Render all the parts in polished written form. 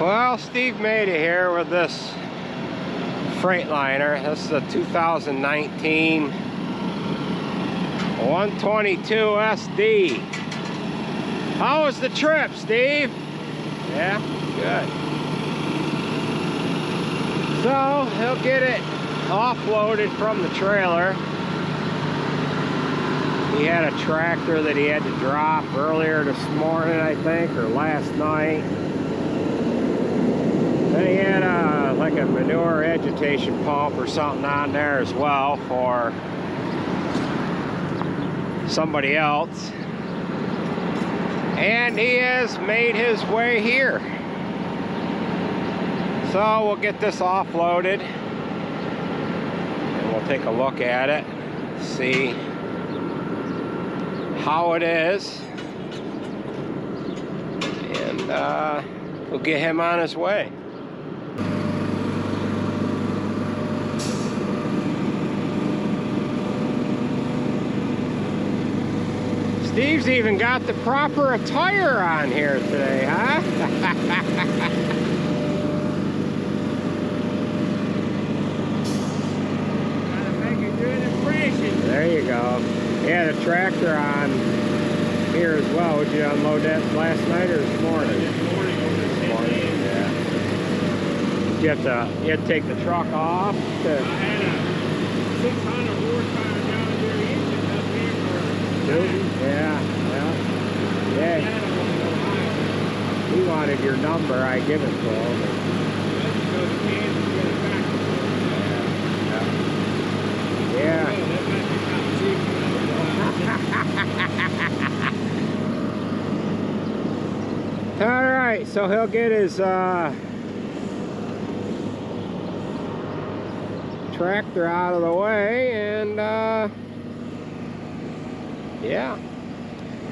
Well, Steve made it here with this Freightliner. This is a 2019 122 SD. How was the trip, Steve? Yeah, good. So he'll get it offloaded from the trailer. He had a tractor that he had to drop earlier this morning, I think, or last night. Then he had like a manure agitation pump or something on there as well for somebody else. And he has made his way here. So we'll get this offloaded and we'll take a look at it, see how it is, and we'll get him on his way. Steve's even got the proper attire on here today, huh? Gotta make a good impression. There you go. He had a tractor on here as well. Would you unload that last night or this morning? This morning over the Morning, yeah. You had to take the truck off? I had a 600 horsepower down there engine up here for Newton? Yeah, yeah. He wanted your number, I give it to him. Yeah. All right, so he'll get his tractor out of the way, and yeah,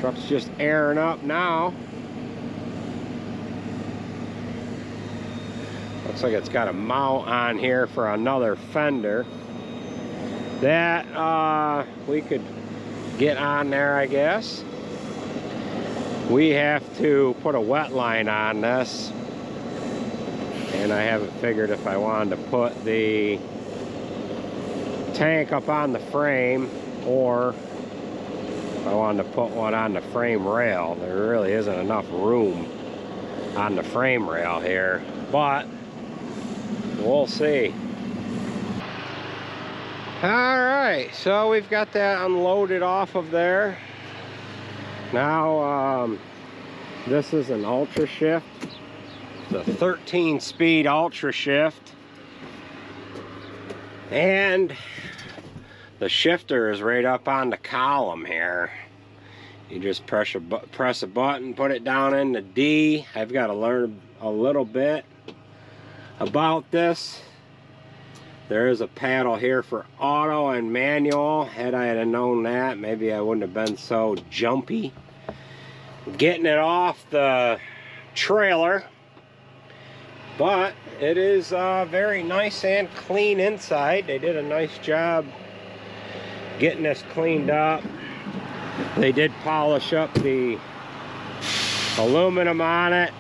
truck's just airing up now. Looks like it's got a mount on here for another fender that we could get on there, I guess. We have to put a wet line on this, and I haven't figured if I wanted to put the tank up on the frame or if I wanted to put one on the frame rail. There really isn't enough room on the frame rail here, but we'll see. All right, so we've got that unloaded off of there. Now, this is an ultra shift. It's a 13-speed ultra shift. And the shifter is right up on the column here. You just press a button, put it down into D. I've got to learn a little bit about this. There is a paddle here for auto and manual. Had I had known that, maybe I wouldn't have been so jumpy getting it off the trailer. But it is very nice and clean inside. They did a nice job getting this cleaned up. They did polish up the aluminum on it.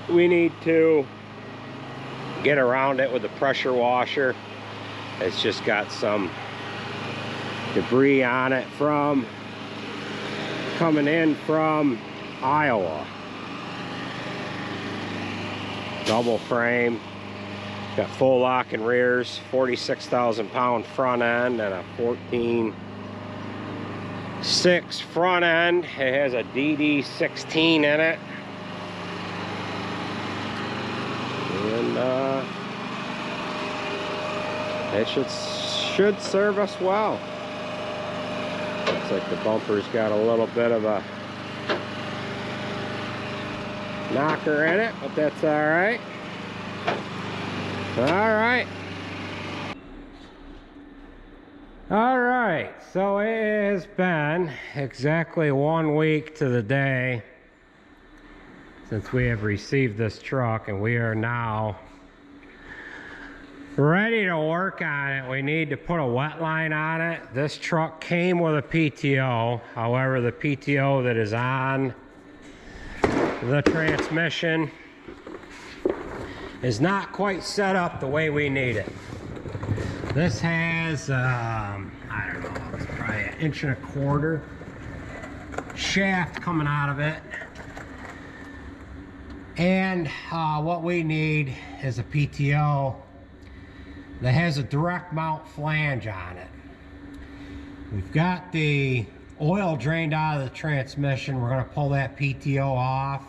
We need to get around it with a pressure washer. It's just got some debris on it from coming in from Iowa. Double frame, got full lock and rears, 46,000 pound front end and a 14.6 front end. It has a DD16 in it, and it should serve us well. Looks like the bumper's got a little bit of a knocker in it, but that's all right. All right, so it has been exactly 1 week to the day since we have received this truck, and we are now ready to work on it. We need to put a wet line on it. This truck came with a PTO. However, the PTO that is on the transmission is not quite set up the way we need it. This has, I don't know, it's probably 1.25 inch shaft coming out of it. And what we need is a PTO that has a direct mount flange on it. We've got the oil drained out of the transmission. We're going to pull that PTO off.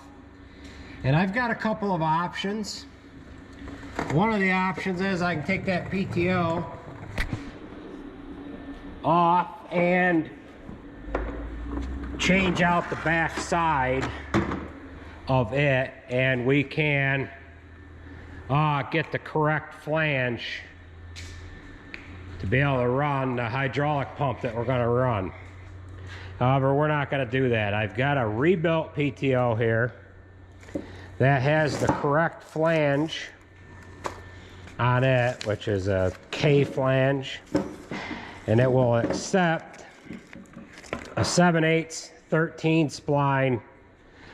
And I've got a couple of options. One of the options is I can take that PTO off and change out the back side of it, and we can get the correct flange to be able to run the hydraulic pump that we're going to run. However, we're not going to do that. I've got a rebuilt PTO here that has the correct flange on it, which is a K flange, and it will accept a 7/8 13 spline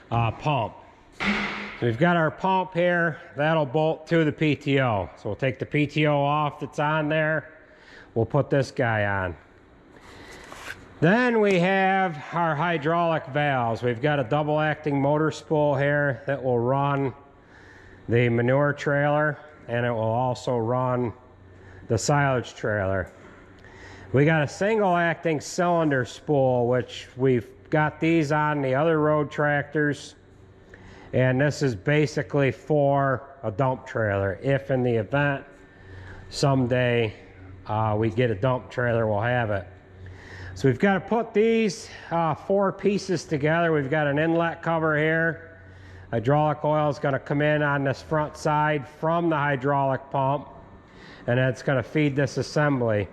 pump. So we've got our pump here that'll bolt to the PTO. So we'll take the PTO off that's on there. We'll put this guy on. Then we have our hydraulic valves. We've got a double acting motor spool here that will run the manure trailer, and it will also run the silage trailer. We got a single acting cylinder spool, which we've got these on the other road tractors, and this is basically for a dump trailer. If in the event someday we get a dump trailer, we'll have it. So we've got to put these 4 pieces together. We've got an inlet cover here. Hydraulic oil is going to come in on this front side from the hydraulic pump, and it's going to feed this assembly.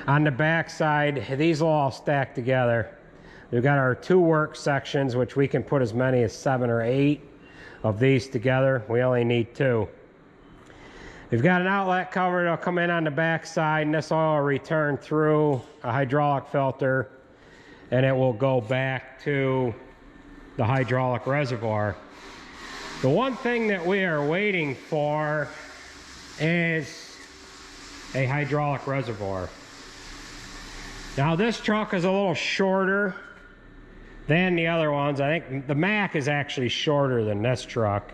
On the back side, these will all stack together. We've got our 2 work sections, which we can put as many as 7 or 8 of these together. We only need 2. We've got an outlet cover that'll come in on the back side, and this oil will return through a hydraulic filter, and it will go back to the hydraulic reservoir. The one thing that we are waiting for is a hydraulic reservoir. Now this truck is a little shorter than the other ones. I think the Mack is actually shorter than this truck,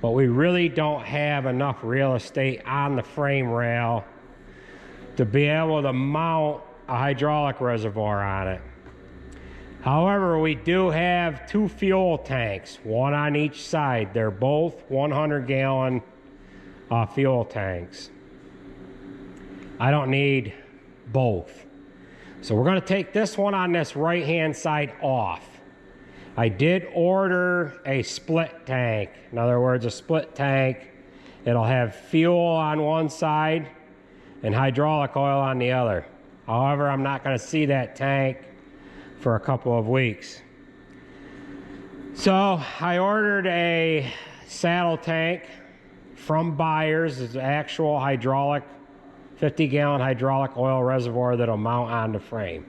but we really don't have enough real estate on the frame rail to be able to mount a hydraulic reservoir on it. However, we do have 2 fuel tanks, one on each side. They're both 100-gallon fuel tanks. I don't need both. So we're going to take this one on this right-hand side off. I did order a split tank. In other words, a split tank. It'll have fuel on one side and hydraulic oil on the other. However, I'm not going to see that tank for a couple of weeks. So I ordered a saddle tank from Buyers. It's an actual hydraulic, 50-gallon hydraulic oil reservoir that'll mount on the frame.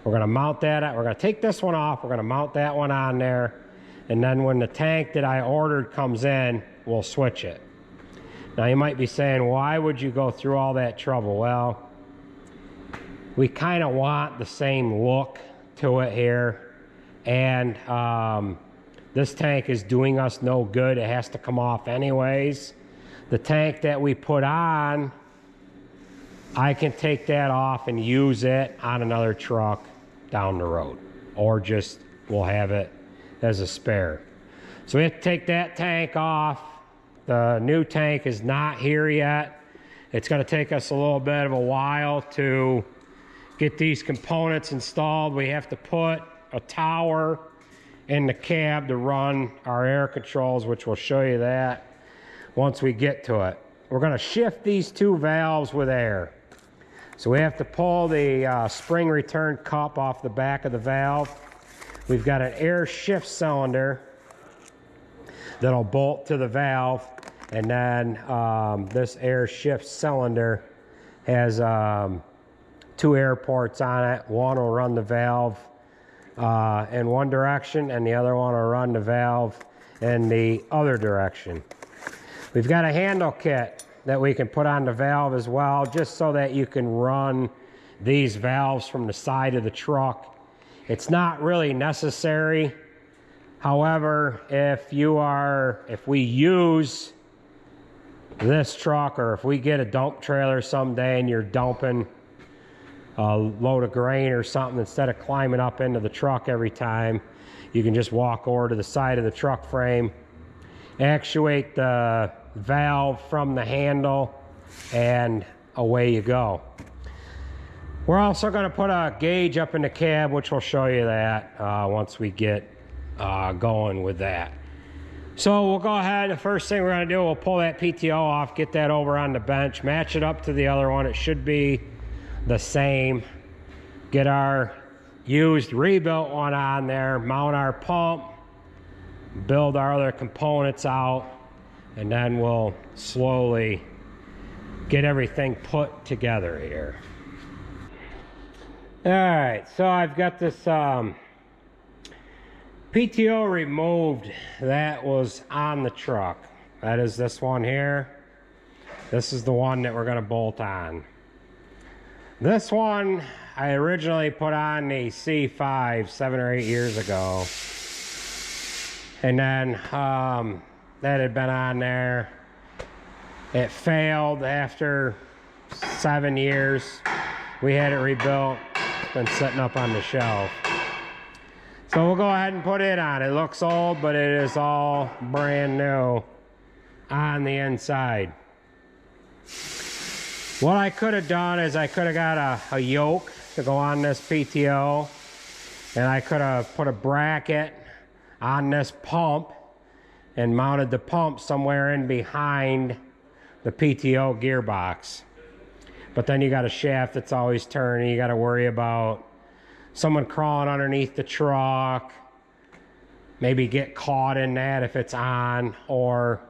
We're going to mount that. We're going to take this one off. We're going to mount that one on there. And then when the tank that I ordered comes in, we'll switch it. Now you might be saying, why would you go through all that trouble? Well, we kind of want the same look to it here. And this tank is doing us no good. It has to come off anyways. The tank that we put on, I can take that off and use it on another truck down the road, or just we'll have it as a spare. So we have to take that tank off. The new tank is not here yet. It's going to take us a little bit of a while to get these components installed. We have to put a tower in the cab to run our air controls, which we'll show you that once we get to it. We're going to shift these 2 valves with air. So we have to pull the spring return cup off the back of the valve. We've got an air shift cylinder that'll bolt to the valve, and then this air shift cylinder has 2 air ports on it. One will run the valve in one direction, and the other one will run the valve in the other direction. We've got a handle kit that we can put on the valve as well, just so that you can run these valves from the side of the truck. It's not really necessary. However, if we use this truck, or if we get a dump trailer someday and you're dumping a load of grain or something, instead of climbing up into the truck every time, you can just walk over to the side of the truck frame, actuate the valve from the handle, and away you go. We're also going to put a gauge up in the cab, which will show you that once we get going with that. So we'll go ahead. The first thing we're going to do, we'll pull that PTO off, get that over on the bench, match it up to the other one. It should be the same. Get our used rebuilt one on there, mount our pump, build our other components out, and then we'll slowly get everything put together here. All right, so I've got this PTO removed that was on the truck. That is this one here. This is the one that we're going to bolt on. This one I originally put on the C5 7 or 8 years ago, and then that had been on there. It failed after 7 years. We had it rebuilt. It's been sitting up on the shelf. So we'll go ahead and put it on. It looks old, but it is all brand new on the inside. What I could have done is I could have got a yoke to go on this PTO, and I could have put a bracket on this pump and mounted the pump somewhere in behind the PTO gearbox. But then you got a shaft that's always turning. You got to worry about someone crawling underneath the truck, maybe get caught in that if it's on, or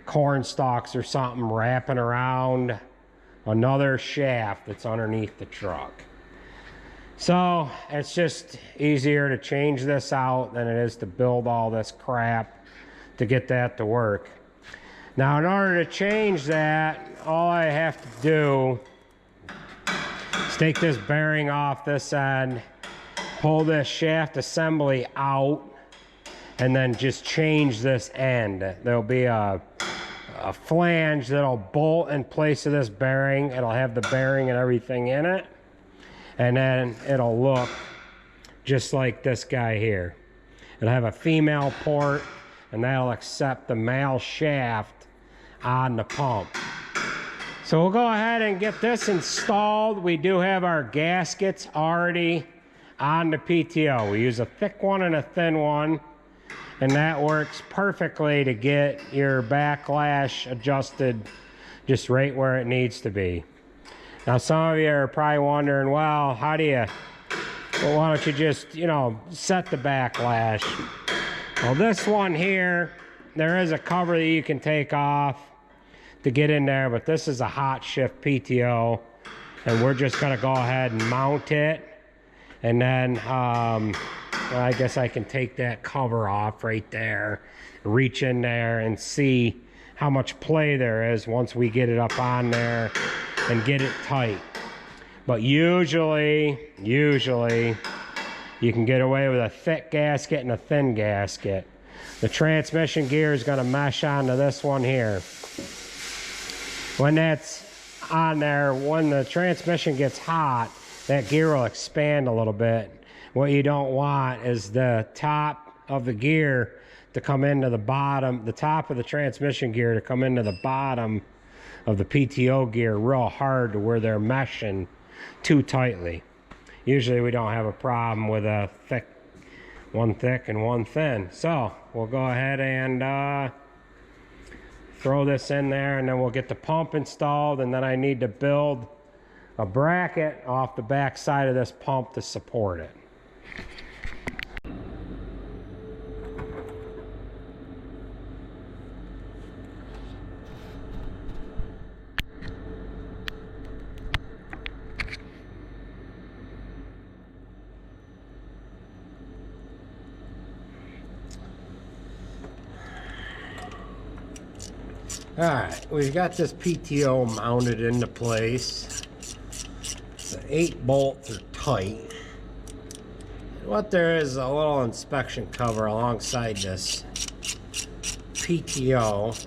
corn stalks or something wrapping around another shaft that's underneath the truck. So it's just easier to change this out than it is to build all this crap to get that to work. Now, in order to change that, all I have to do is take this bearing off this end, pull this shaft assembly out, and then just change this end. There'll be a flange that'll bolt in place of this bearing. It'll have the bearing and everything in it, and then it'll look just like this guy here. It'll have a female port, and that'll accept the male shaft on the pump. So we'll go ahead and get this installed. We do have our gaskets already on the PTO. We use a thick one and a thin one, and that works perfectly to get your backlash adjusted just right where it needs to be. Now, some of you are probably wondering, well, how do you, well, why don't you just, set the backlash? Well, this one here, there is a cover that you can take off to get in there, but this is a hot shift PTO, and we're just gonna go ahead and mount it, and then I guess I can take that cover off right there, reach in there and see how much play there is once we get it up on there and get it tight. But usually you can get away with a thick gasket and a thin gasket. The transmission gear is going to mesh onto this one here. When that's on there, when the transmission gets hot, that gear will expand a little bit. What you don't want is the top of the gear to come into the bottom, the top of the transmission gear to come into the bottom of the PTO gear real hard to where they're meshing too tightly. Usually we don't have a problem with a one thick and one thin. So we'll go ahead and throw this in there, and then we'll get the pump installed, and then I need to build a bracket off the back side of this pump to support it. Alright, we've got this PTO mounted into place. The 8 bolts are tight. What there is a little inspection cover alongside this PTO.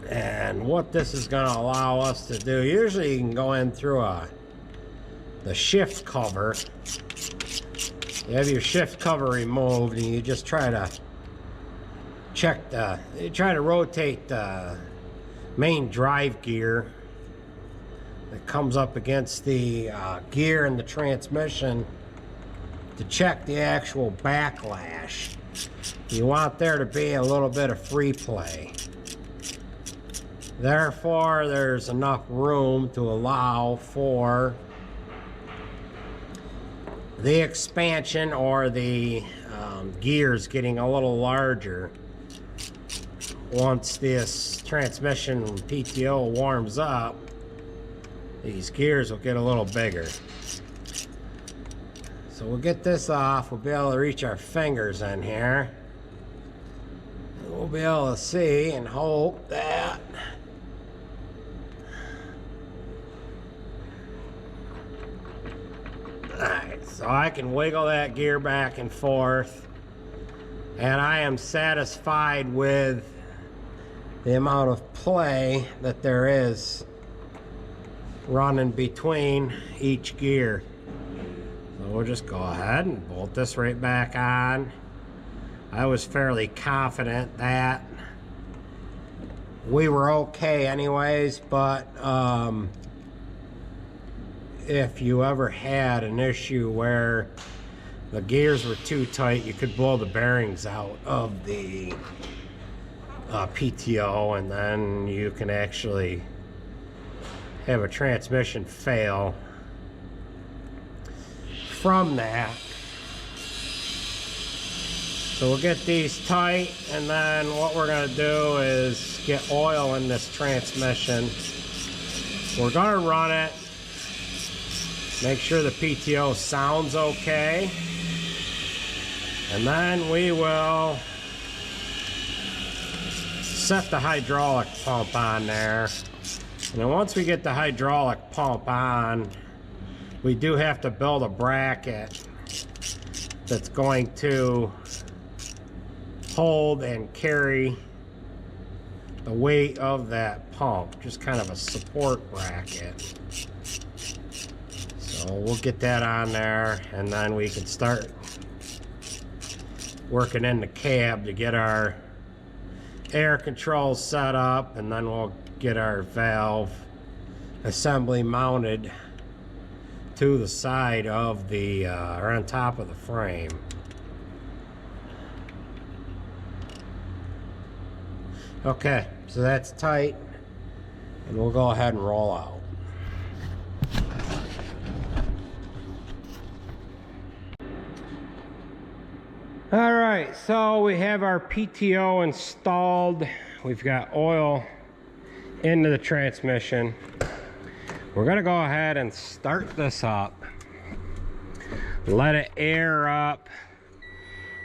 And what this is going to allow us to do, usually you can go in through the shift cover. You have your shift cover removed and you just try to rotate the main drive gear that comes up against the gear in the transmission to check the actual backlash. You want there to be a little bit of free play. Therefore, there's enough room to allow for the expansion or the gears getting a little larger. Once this transmission PTO warms up, these gears will get a little bigger. So we'll get this off. We'll be able to reach our fingers in here. We'll be able to see and hope that alright, so I can wiggle that gear back and forth, and I am satisfied with the amount of play that there is running between each gear. So we'll just go ahead and bolt this right back on. I was fairly confident that we were okay anyways, but if you ever had an issue where the gears were too tight, you could blow the bearings out of the PTO, and then you can actually have a transmission fail from that. So we'll get these tight, and then what we're going to do is get oil in this transmission. We're going to run it, make sure the PTO sounds okay, and then we will set the hydraulic pump on there. And then once we get the hydraulic pump on, we do have to build a bracket that's going to hold and carry the weight of that pump, just kind of a support bracket. So we'll get that on there, and then we can start working in the cab to get our air controls set up, and then we'll get our valve assembly mounted to the side of the or on top of the frame. Okay, so that's tight, and we'll go ahead and roll out. All right, so we have our PTO installed. We've got oil into the transmission. We're gonna go ahead and start this up, let it air up,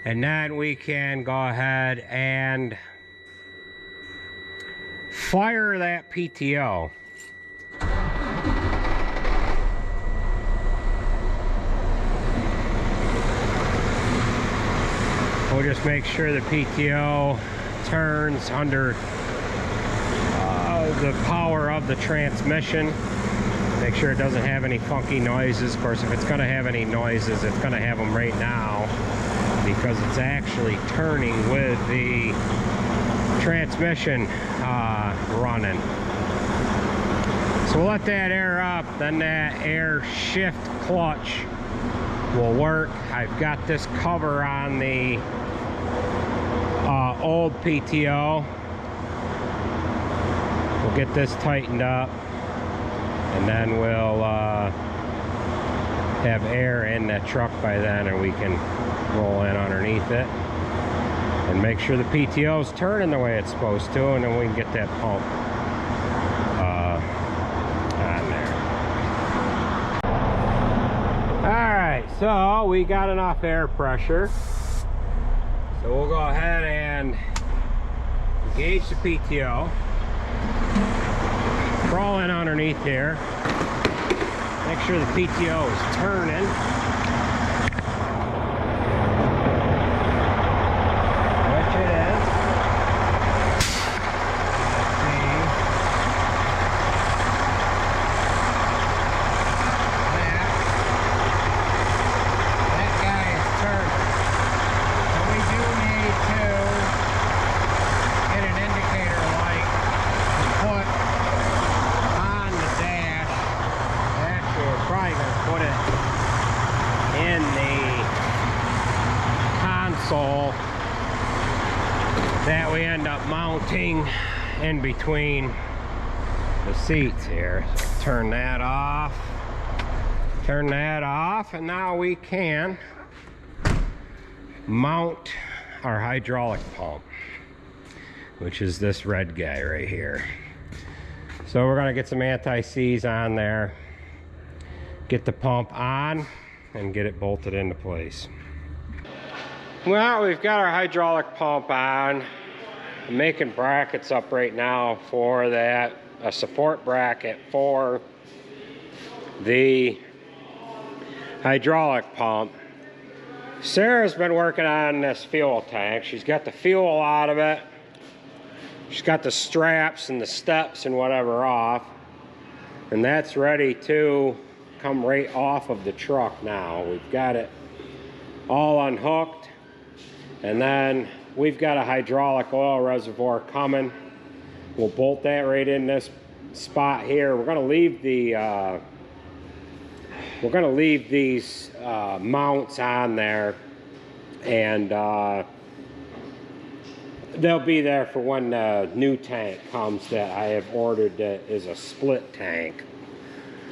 and then we can go ahead and fire that PTO. We'll just make sure the PTO turns under the power of the transmission. Make sure it doesn't have any funky noises. Of course, if it's going to have any noises, it's going to have them right now because it's actually turning with the transmission running. So we'll let that air up, then that air shift clutch will work. I've got this cover on the old PTO. We'll get this tightened up, and then we'll have air in that truck by then, and we can roll in underneath it and make sure the PTO's turning the way it's supposed to, and then we can get that pump on there. Alright, so we got enough air pressure, so we'll go ahead and Gauge the PTO. Crawl in underneath here. Make sure the PTO is turning. Which it is. Let's see. That guy is turning. So we do need to get an indicator light to put on the dash. Actually, we're probably going to put it in the console that we end up mounting in between the seats here. So turn that off. Turn that off, and now we can mount our hydraulic pump, which is this red guy right here. So we're going to get some anti-seize on there, get the pump on, and get it bolted into place. Well, we've got our hydraulic pump on. I'm making brackets up right now for that, a support bracket for the hydraulic pump. Sarah's been working on this fuel tank. She's got the fuel out of it. She's got the straps and the steps and whatever off. And that's ready to come right off of the truck now. We've got it all unhooked. And then we've got a hydraulic oil reservoir coming. We'll bolt that right in this spot here. We're going to leave the these mounts on there, and they'll be there for when the new tank comes that I have ordered that is a split tank.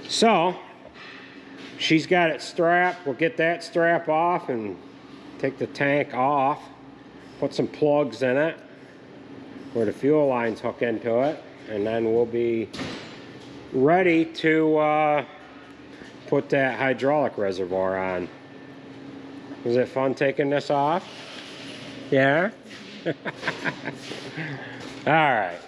So she's got it strapped. We'll get that strap off and take the tank off, put some plugs in it where the fuel lines hook into it, and then we'll be ready to put that hydraulic reservoir on. Was it fun taking this off? Yeah? All right.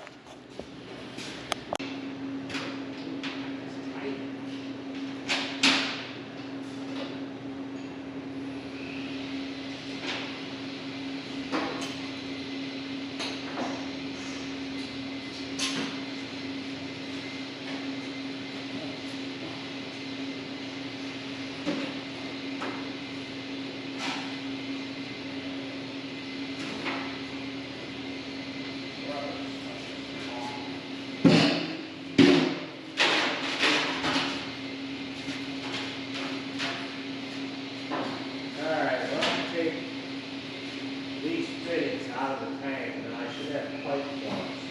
These fittings out of the tank, and I should have pipe plugs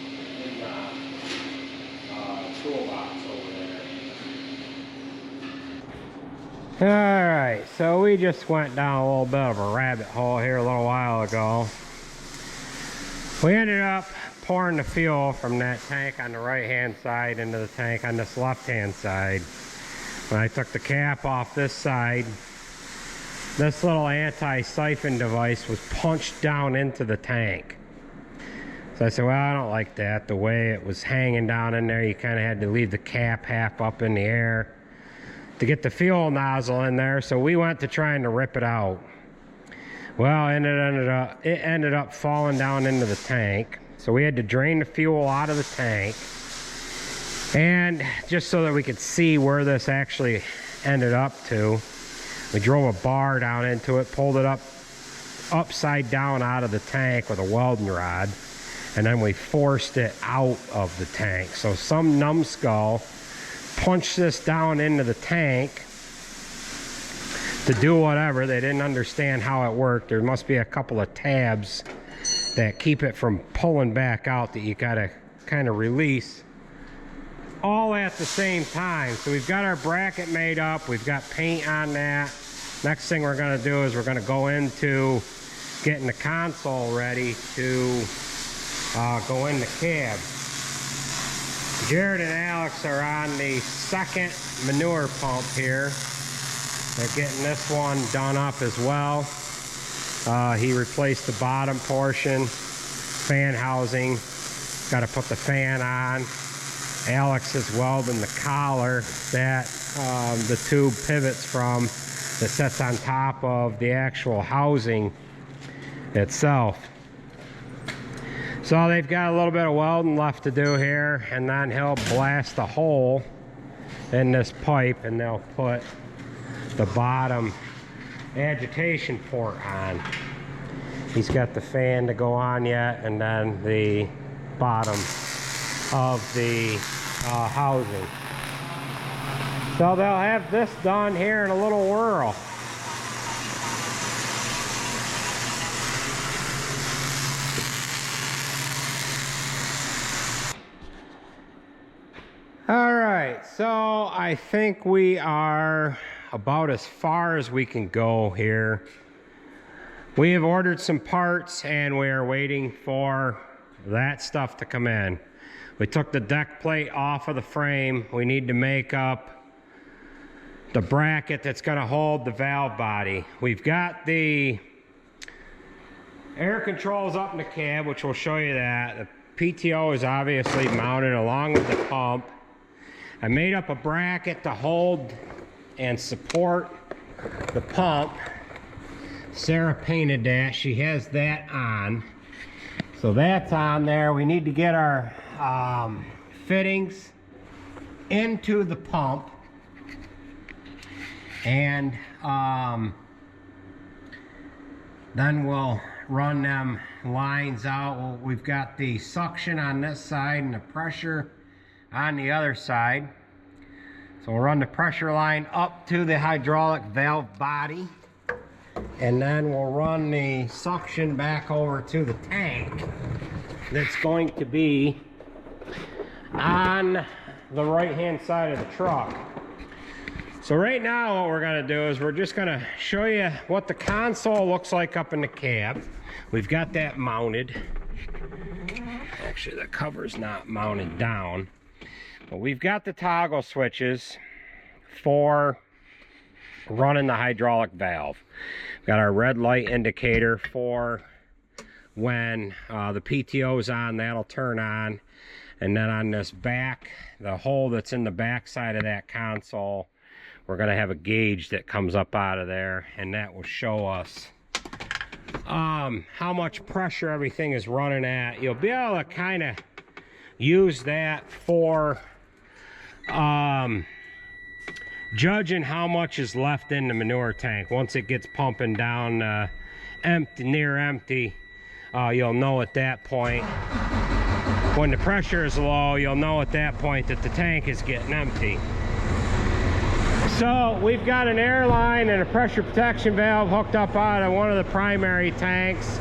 in the toolbox over there. Alright, so we just went down a little bit of a rabbit hole here a little while ago. We ended up pouring the fuel from that tank on the right hand side into the tank on this left hand side. When I took the cap off this side, this little anti-siphon device was punched down into the tank. So I said, well, I don't like that. The way it was hanging down in there, you kind of had to leave the cap half up in the air to get the fuel nozzle in there. So we went to trying to rip it out. Well, it ended up falling down into the tank. So we had to drain the fuel out of the tank. And just so that we could see where this actually ended up to, we drove a bar down into it, pulled it up upside down out of the tank with a welding rod, and then we forced it out of the tank. So some numbskull punched this down into the tank to do whatever. They didn't understand how it worked. There must be a couple of tabs that keep it from pulling back out that you gotta kind of release all at the same time. So we've got our bracket made up, we've got paint on that. Next thing we're going to do is we're going to go into getting the console ready to go in the cab. Jared and Alex are on the second manure pump here. They're getting this one done up as well. He replaced the bottom portion fan housing. Got to put the fan on. Alex is welding the collar that the tube pivots from, that sits on top of the actual housing itself. So they've got a little bit of welding left to do here, and then he'll blast a hole in this pipe and they'll put the bottom agitation port on. He's got the fan to go on yet, and then the bottom of the housing. So they'll have this done here in a little whirl. All right, so I think we are about as far as we can go here. We have ordered some parts and we are waiting for that stuff to come in. We took the deck plate off of the frame. We need to make up the bracket that's going to hold the valve body. We've got the air controls up in the cab, which will show you that. The PTO is obviously mounted along with the pump. I made up a bracket to hold and support the pump. Sarah painted that. She has that on. So that's on there. We need to get our fittings into the pump, and then we'll run them lines out. We've got the suction on this side and the pressure on the other side. So we'll run the pressure line up to the hydraulic valve body, and then we'll run the suction back over to the tank that's going to be on the right hand side of the truck. So right now what we're going to do is we're just going to show you what the console looks like up in the cab. We've got that mounted. Actually, the cover's not mounted down. But we've got the toggle switches for running the hydraulic valve. We've got our red light indicator for when the PTO is on, that'll turn on. And then on this back, the hole that's in the back side of that console, we're going to have a gauge that comes up out of there, and that will show us how much pressure everything is running at. You'll be able to kind of use that for judging how much is left in the manure tank. Once it gets pumping down near empty, you'll know at that point. When the pressure is low, you'll know at that point that the tank is getting empty. So we've got an air line and a pressure protection valve hooked up out of one of the primary tanks,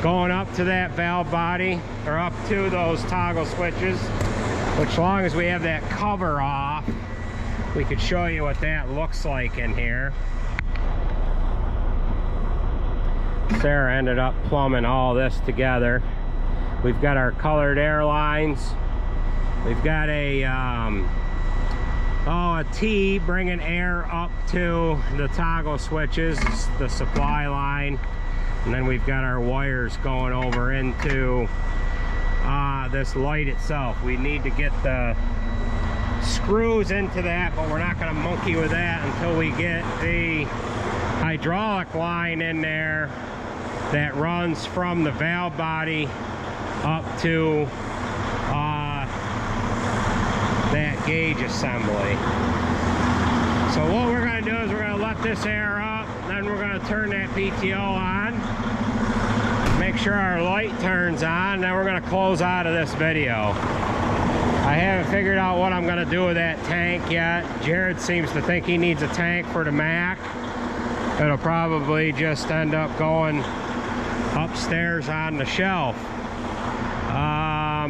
going up to that valve body, or up to those toggle switches, which, as long as we have that cover off, we could show you what that looks like in here. Sarah ended up plumbing all this together. We've got our colored air lines. We've got a T bringing air up to the toggle switches, the supply line. And then we've got our wires going over into this light itself. We need to get the screws into that, but we're not going to monkey with that until we get the hydraulic line in there that runs from the valve body up to that gauge assembly. So what we're going to do is we're going to let this air up, then we're going to turn that PTO on, make sure our light turns on, then we're going to close out of this video. I haven't figured out what I'm going to do with that tank yet. Jared seems to think he needs a tank for the Mac. It'll probably just end up going upstairs on the shelf.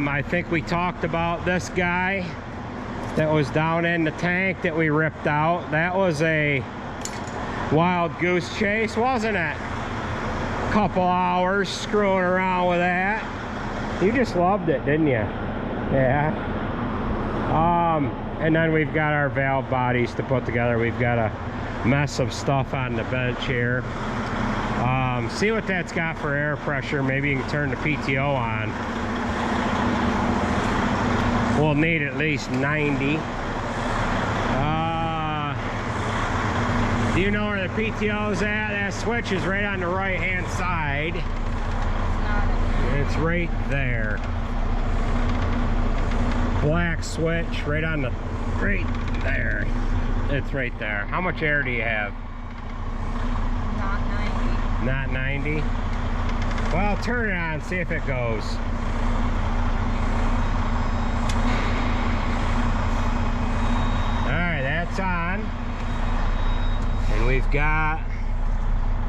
I think we talked about this guy that was down in the tank that we ripped out. That was a wild goose chase, wasn't it? Couple hours screwing around with that. You just loved it, didn't you? Yeah. And then we've got our valve bodies to put together. We've got a mess of stuff on the bench here. See what that's got for air pressure. Maybe you can turn the PTO on. We'll need at least 90. Do you know where the PTO is at? That switch is right on the right hand side. It's right there. Black switch right on the, right there. It's right there. How much air do you have? Not 90. Not 90? Well, turn it on, see if it goes. Alright, that's on. And we've got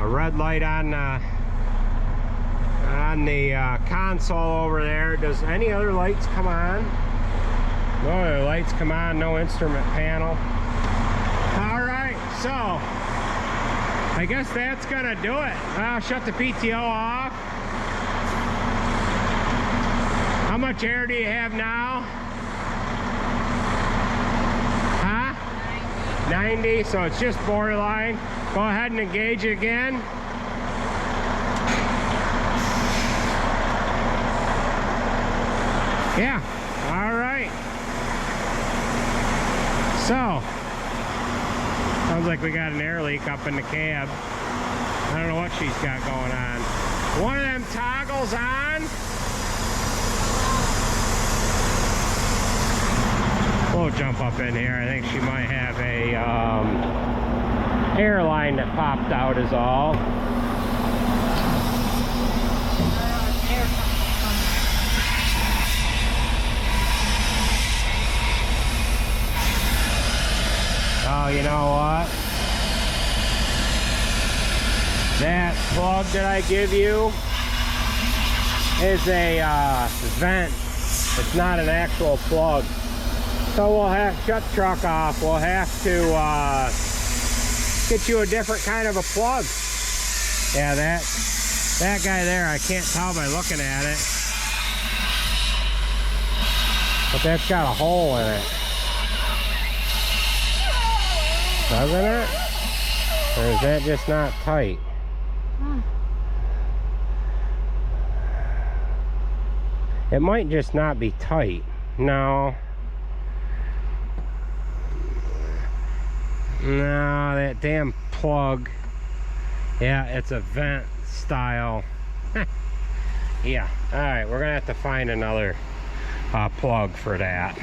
a red light on the console over there. Does any other lights come on? No other lights come on, no instrument panel. Alright, so I guess that's gonna do it. I'll shut the PTO off. How much air do you have now? Huh? 90, so it's just borderline. Go ahead and engage it again. Yeah, all right. So, sounds like we got an air leak up in the cab. I don't know what she's got going on. One of them toggles on. We'll jump up in here. I think she might have a airline that popped out is all. Oh, you know what? That plug that I give you is a vent. It's not an actual plug. So we'll have to shut the truck off. We'll have to get you a different kind of a plug. Yeah, that guy there, I can't tell by looking at it. But that's got a hole in it. Doesn't it? Or is that just not tight? It might just not be tight. No. No, that damn plug. Yeah, it's a vent style. Yeah. Alright, we're gonna have to find another plug for that.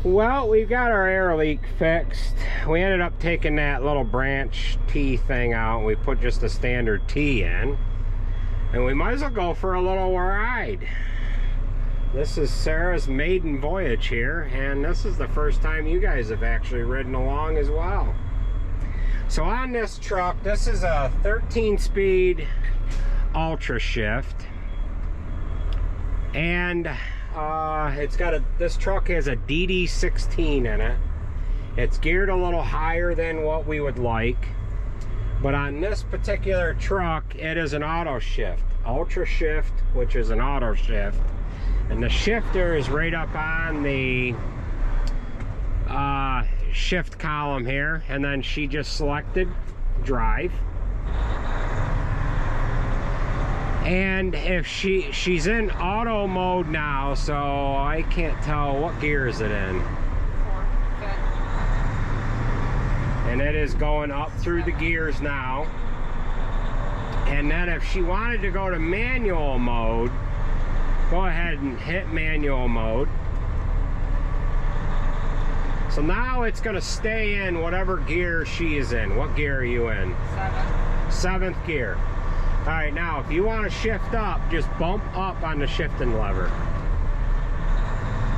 Well, we've got our air leak fixed. We ended up taking that little branch T thing out. We put just a standard T in. And we might as well go for a little ride. This is Sarah's maiden voyage here, and this is the first time you guys have actually ridden along as well. So on this truck, this is a 13-speed ultra shift. And it's got this truck has a DD16 in it. It's geared a little higher than what we would like, but on this particular truck it is an auto shift, ultra shift, which is an auto shift, and the shifter is right up on the shift column here, and then she just selected drive. And if she's in auto mode now, so I can't tell what gear is it in. 4. Good. And it is going up through the gears now. And then if she wanted to go to manual mode, go ahead and hit manual mode. So now it's going to stay in whatever gear she is in. What gear are you in? 7. 7th gear. Alright, now if you want to shift up, just bump up on the shifting lever.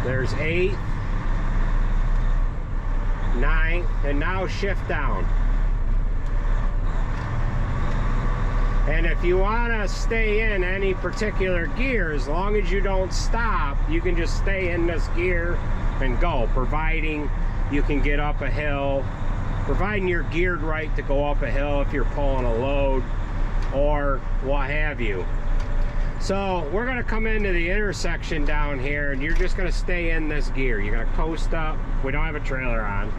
There's 8th, 9th, and now shift down. And if you want to stay in any particular gear, as long as you don't stop, you can just stay in this gear and go, providing you can get up a hill, providing you're geared right to go up a hill if you're pulling a load, or what have you. So we're going to come into the intersection down here, and you're just going to stay in this gear. You're going to coast up. We don't have a trailer on.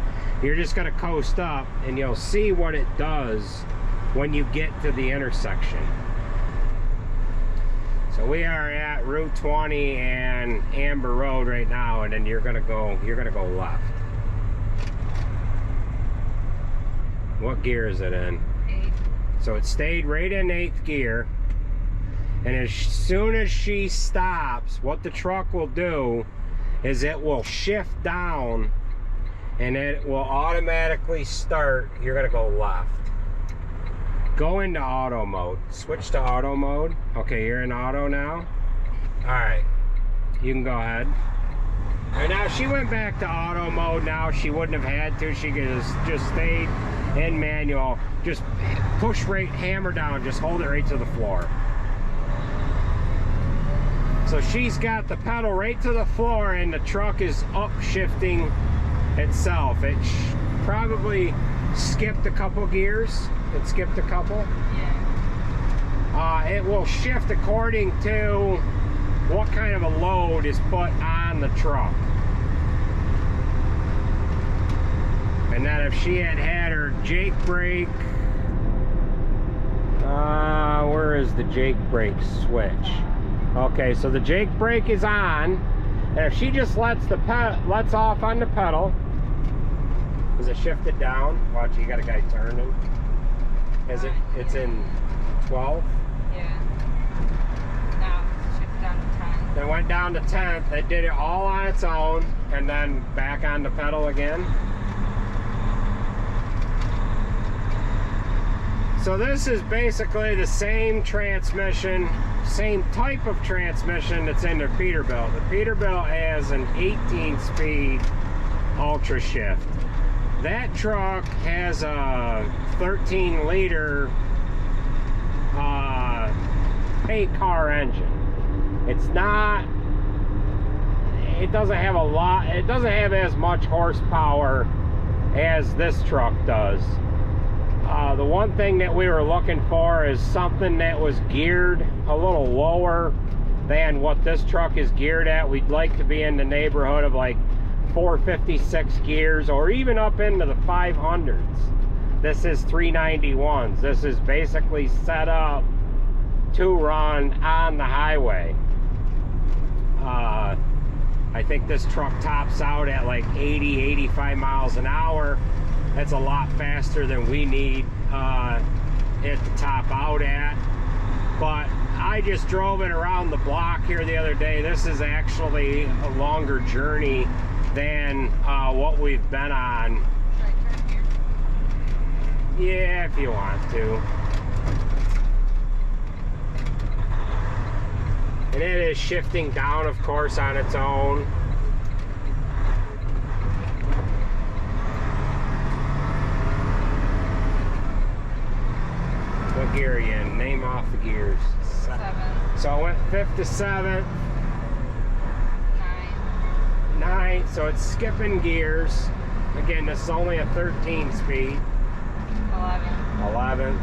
You're just gonna coast up and you'll see what it does when you get to the intersection. So we are at Route 20 and Amber Road right now, and then you're gonna go left. What gear is it in? 8. So it stayed right in 8th gear. And as soon as she stops, what the truck will do is it will shift down and it will automatically start. You're gonna go left. Go into auto mode. Switch to auto mode. Okay, you're in auto now. All right, you can go ahead. Right now, she went back to auto mode now. She wouldn't have had to. She could have just stayed in manual. Just push right, hammer down, just hold it right to the floor. So she's got the pedal right to the floor and the truck is upshifting itself. It probably skipped a couple gears. It skipped a couple. Yeah. It will shift according to what kind of a load is put on the truck. And then if she had her Jake brake, where is the Jake brake switch? Okay, so the Jake brake is on, and if she just lets off on the pedal, is it shifted down? Watch, you got a guy turning. Is it? It's in 12. Yeah. Now shift down to 10. Then went down to 10th. It did it all on its own, and then back on the pedal again. So this is basically the same transmission, same type of transmission that's in the Peterbilt. The Peterbilt has an 18-speed Ultra Shift. That truck has a 13-liter 8-car engine. It's not, it doesn't have a lot, it doesn't have as much horsepower as this truck does. The one thing that we were looking for is something that was geared a little lower than what this truck is geared at. We'd like to be in the neighborhood of like 456 gears or even up into the 500s. This is 391s. This is basically set up to run on the highway. I think this truck tops out at like 80, 85 miles an hour. That's a lot faster than we need it to top out at. But I just drove it around the block here the other day. This is actually a longer journey than what we've been on. Should I turn here? Yeah, if you want to. And it is shifting down, of course, on its own. What gear are you in? Name off the gears. 7. So I went 5th to 7th. 9. 9, so it's skipping gears. Again, this is only a 13 speed. 11. 11th.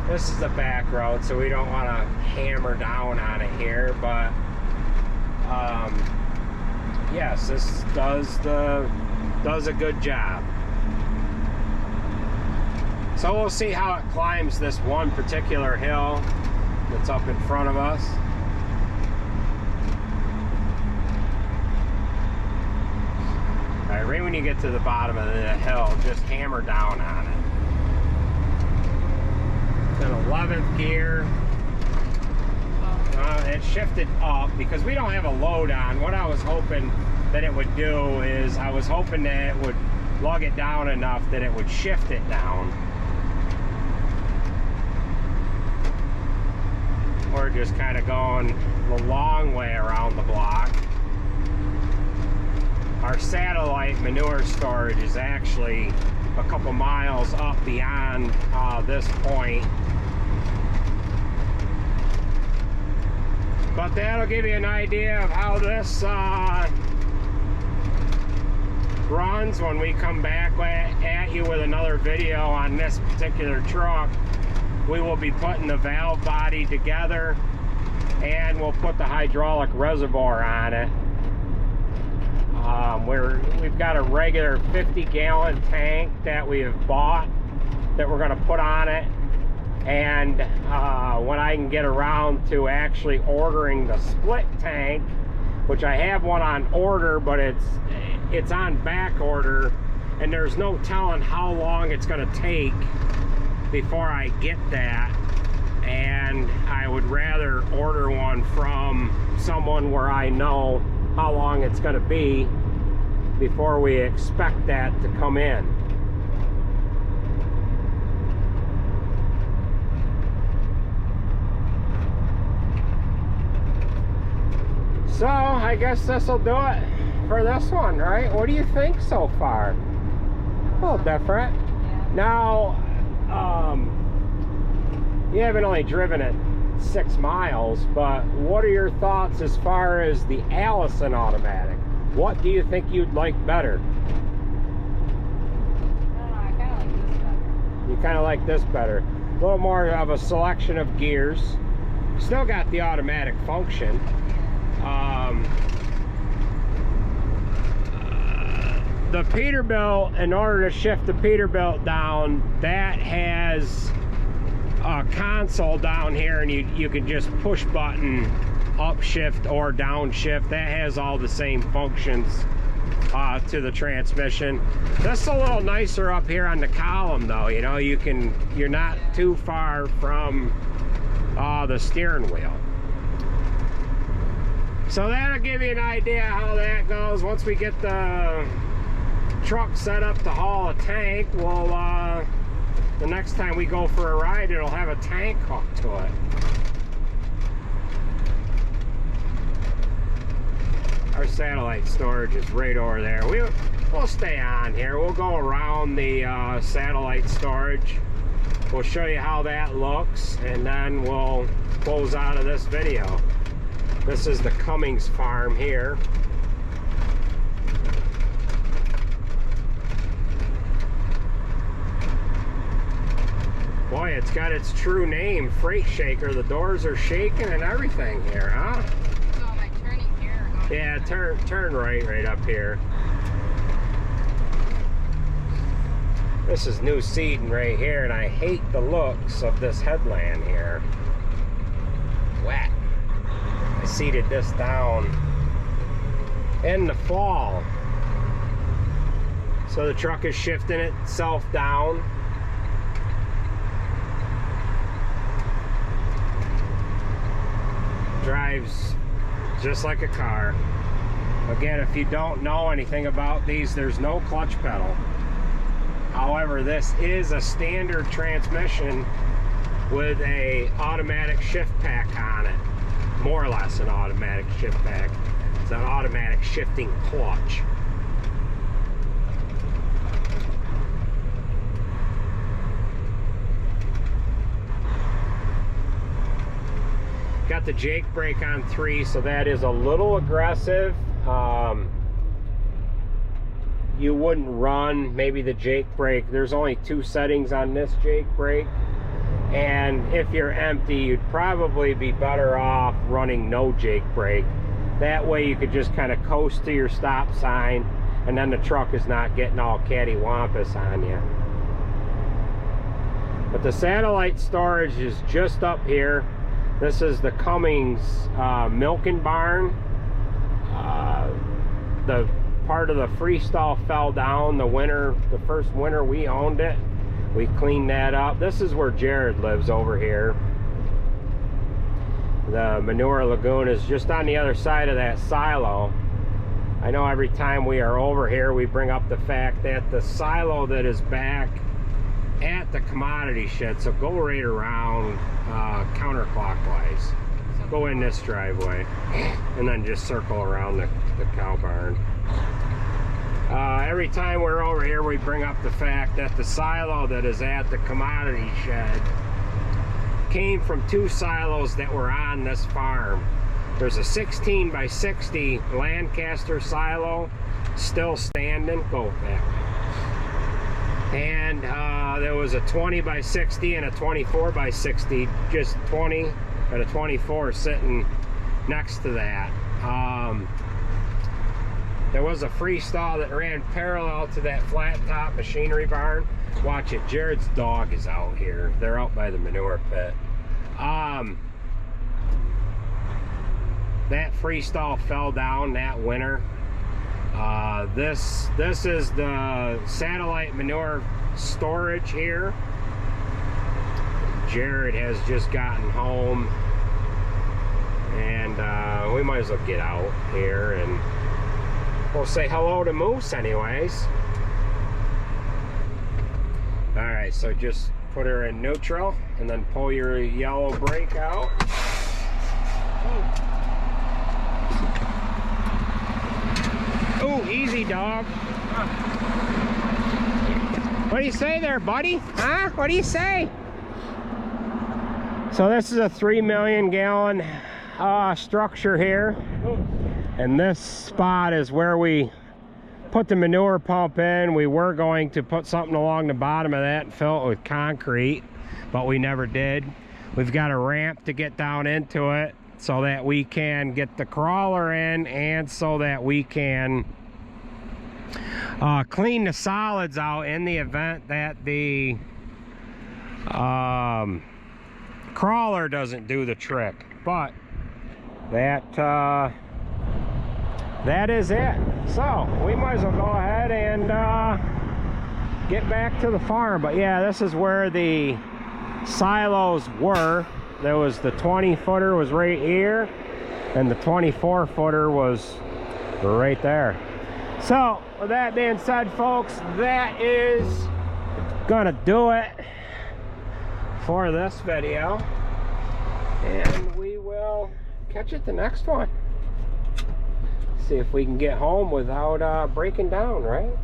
This is a back road, so we don't want to hammer down on it here, but yes, this does a good job. So we'll see how it climbs this one particular hill that's up in front of us. All right, right when you get to the bottom of the hill, just hammer down on it. Then 11th gear. It shifted up because we don't have a load on. What I was hoping that it would do is I was hoping that it would lug it down enough that it would shift it down. We're just kind of going the long way around the block. Our satellite manure storage is actually a couple miles up beyond this point. But that'll give you an idea of how this runs when we come back at you with another video on this particular truck. We will be putting the valve body together and we'll put the hydraulic reservoir on it. We've got a regular 50-gallon tank that we have bought that we're going to put on it. And when I can get around to actually ordering the split tank, which I have one on order, but it's on back order, and there's no telling how long it's going to take before I get that. And I would rather order one from someone where I know how long it's going to be before we expect that to come in. So I guess this will do it for this one, right? What do you think so far? A little different. Yeah. Now, you haven't only driven it 6 miles, but what are your thoughts as far as the Allison automatic? What do you think you'd like better? I kind of like this better. You kind of like this better. A little more of a selection of gears. Still got the automatic function. The Peterbilt, in order to shift the Peterbilt down, that has a console down here, and you can just push button upshift or downshift. That has all the same functions to the transmission. This is a little nicer up here on the column, though. You know, you're not too far from the steering wheel. So that'll give you an idea how that goes. Once we get the truck set up to haul a tank, we'll the next time we go for a ride, it'll have a tank hooked to it. Our satellite storage is right over there. We'll stay on here. We'll go around the satellite storage. We'll show you how that looks, and then we'll close out of this video. This is the Cummings farm here. Boy, it's got its true name, Freight Shaker. The doors are shaking and everything here, huh? So am I turning here or going? Yeah, turn right up here. This is new seating right here, and I hate the looks of this headland here. Wet. I seated this down in the fall. So the truck is shifting itself down. Drives just like a car. Again, if you don't know anything about these, there's no clutch pedal. However, this is a standard transmission with a automatic shift pack on it. More or less an automatic shift pack. It's an automatic shifting clutch. Got the Jake brake on 3, so that is a little aggressive. You wouldn't run maybe the Jake brake. There's only 2 settings on this Jake brake, and if you're empty, you'd probably be better off running no Jake brake. That way you could just kind of coast to your stop sign, and then the truck is not getting all cattywampus on you. But the satellite storage is just up here. This is the Cummings milking barn. The part of the freestall fell down the first winter we owned it. We cleaned that up. This is where Jared lives over here. The manure lagoon is just on the other side of that silo. I know every time we are over here, we bring up the fact that the silo that is back at the commodity shed, so go right around counterclockwise. Go in this driveway and then just circle around the cow barn. Every time we're over here, we bring up the fact that the silo that is at the commodity shed came from 2 silos that were on this farm. There's a 16 by 60 Lancaster silo still standing. Go that way. And there was a 20 by 60 and a 24 by 60, just 20 and a 24 sitting next to that. There was a freestall that ran parallel to that flat top machinery barn. Watch it, Jared's dog is out here. They're out by the manure pit. That freestall fell down that winter. This is the satellite manure storage here. Jared has just gotten home, and we might as well get out here and we'll say hello to Moose anyways. Alright, so just put her in neutral and then pull your yellow brake out. Oh, easy dog. What do you say there, buddy? Huh? What do you say? So this is a 3 million gallon structure here. And this spot is where we put the manure pump in. We were going to put something along the bottom of that and fill it with concrete, but we never did. We've got a ramp to get down into it so that we can get the crawler in, and so that we can clean the solids out in the event that the crawler doesn't do the trick. But that is it. So we might as well go ahead and get back to the farm. But yeah, this is where the silos were. There was the 20-footer was right here, and the 24-footer was right there. So with that being said, folks, that is gonna do it for this video, and we will catch it the next one. See if we can get home without breaking down, right?